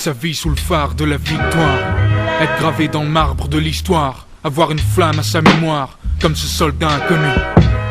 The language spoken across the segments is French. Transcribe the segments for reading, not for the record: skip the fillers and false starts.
sa vie sous le phare de la victoire, être gravé dans le marbre de l'histoire, avoir une flamme à sa mémoire, comme ce soldat inconnu,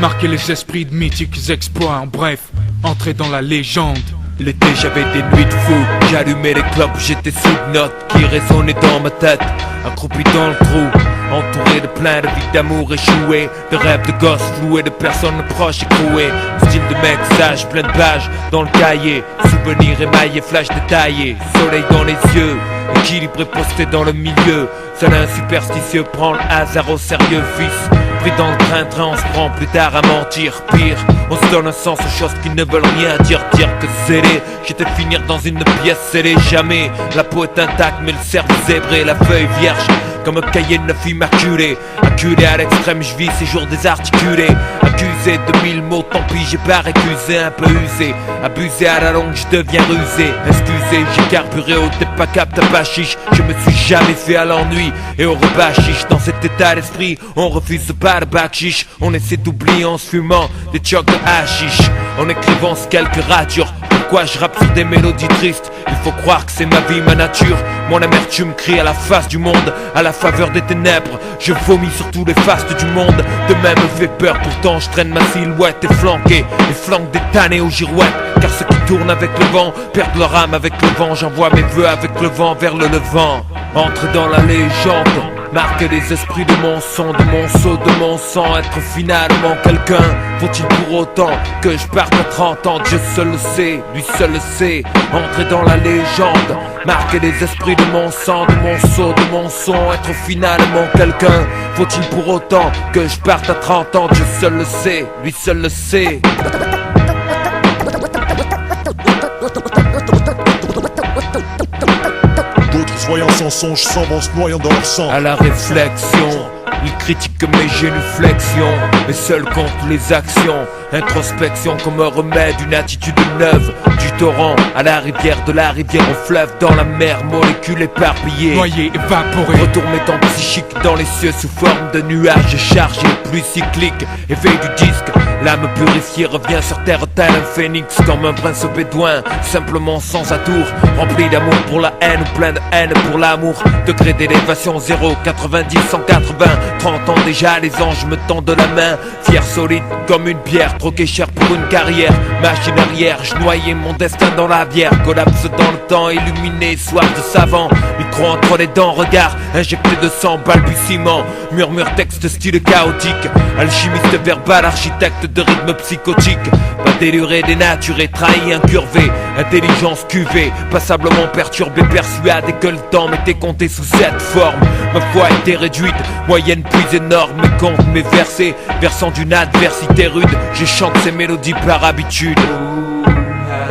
marquer les esprits de mythiques exploits, en bref, entrer dans la légende. L'été j'avais des nuits de fou, j'allumais les clopes, j'étais sous de notes qui résonnaient dans ma tête, accroupi dans le trou, entouré de plein de vies d'amour échouées, de rêves de gosses floués, de personnes proches écrouées, style de mec sage, plein de pages dans le cahier, souvenirs émaillés, flash détaillés, soleil dans les yeux, équilibré posté dans le milieu, seul un superstitieux prend le hasard au sérieux, fils. Pris dans le train-train, on se prend plus tard à mentir. Pire, on se donne un sens aux choses qui ne veulent rien dire. Dire que scellé, j'étais finir dans une pièce scellée. Jamais, la peau est intacte mais le cerveau zébré. La feuille vierge, comme un cahier de neuf immaculé. Acculé à l'extrême, je vis ces jours désarticulés. Accusé de 1000 mots, tant pis, j'ai pas récusé. Un peu usé, abusé à la longue, je deviens rusé. Excusez, j'ai carburé au pas cap, t'as pas chiche. Je me suis jamais fait à l'ennui et au repas chiche. Dans cet état d'esprit, on refuse pas de bac chiche. On essaie d'oublier en se fumant des chocs de hashish, en écrivant quelques ratures. Pourquoi je rappe sur des mélodies tristes? Il faut croire que c'est ma vie, ma nature. Mon amertume crie à la face du monde, à la faveur des ténèbres. Je vomis sur tous les fastes du monde. De même me fait peur, pourtant je traîne ma silhouette et flanqué, les flanques des tannés aux girouettes. Car ceux qui tournent avec le vent perdent leur âme avec le vent. J'envoie mes vœux avec le vent vers le levant. Entre dans la légende, marquer les esprits de mon son, de mon seau, de mon sang. Être finalement quelqu'un, faut-il pour autant que je parte à 30 ans? Dieu seul le sait, lui seul le sait. Entrer dans la légende, marquer les esprits de mon sang, de mon seau, de mon son. Être finalement quelqu'un, faut-il pour autant que je parte à 30 ans? Dieu seul le sait, lui seul le sait. D'autres voyant sans songe s'en vont se noyant dans leur sang. À la réflexion, ils critiquent mes génuflexions, mais seuls comptent les actions. Introspection comme un remède, une attitude neuve. Du torrent à la rivière, de la rivière au fleuve, dans la mer, molécules éparpillées, Noyé, évaporé, retour mettant psychique dans les cieux sous forme de nuages chargés, pluie cyclique, éveil du disque. L'âme purifiée revient sur terre tel un phénix, comme un prince bédouin, simplement sans atour, rempli d'amour pour la haine ou plein de haine pour l'amour. Degré d'élévation 0, 90, 180, 30 ans déjà, les anges me tendent la main, fier solide comme une pierre, troqué cher pour une carrière. Machine arrière, je noyais mon destin dans la bière, collapse dans le temps, illuminé, soir de savant. Micro entre les dents, regard injecté de sang, balbutiement, murmure texte style chaotique, alchimiste verbal, architecte de rythme psychotique. Pas déluré, dénaturé, trahi, incurvé, intelligence cuvée, passablement perturbé, persuadé que le temps m'était compté sous cette forme. Ma foi était réduite, moyenne puis énorme, mes comptes, mes versets, versant d'une adversité rude, je chante ces mélodies par habitude.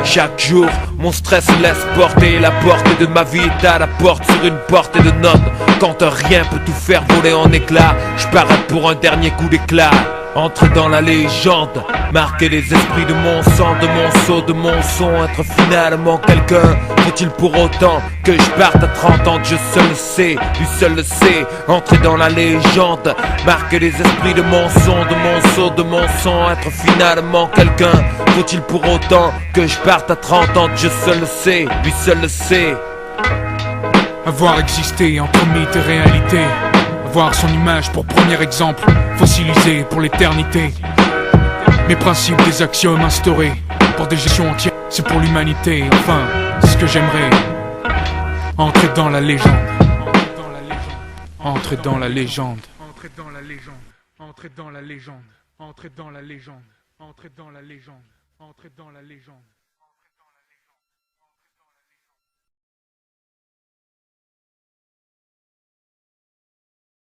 Chaque jour, mon stress laisse porter, la porte de ma vie est à la porte sur une portée de notes. Quand un rien peut tout faire voler en éclats, je parade pour un dernier coup d'éclat. Entrer dans la légende, marquer les esprits de mon sang, de mon seau, de mon son. Être finalement quelqu'un, faut-il pour autant que je parte à 30 ans? Dieu seul le sait, lui seul le sait. Entrer dans la légende, marquer les esprits de mon son, de mon seau, de mon son. Être finalement quelqu'un, faut-il pour autant que je parte à 30 ans? Dieu seul le sait, lui seul le sait. avoir existé entre mythe et réalité, avoir son image pour premier exemple, fossilisé pour l'éternité. Mes principes, des axiomes instaurés pour des gestions entières, c'est pour l'humanité. Enfin, c'est ce que j'aimerais. Entrer dans la légende. Entrer dans la légende. Entrer dans la légende. Entrer dans la légende. Entrer dans la légende. Entrer dans la légende. Entrer dans la légende.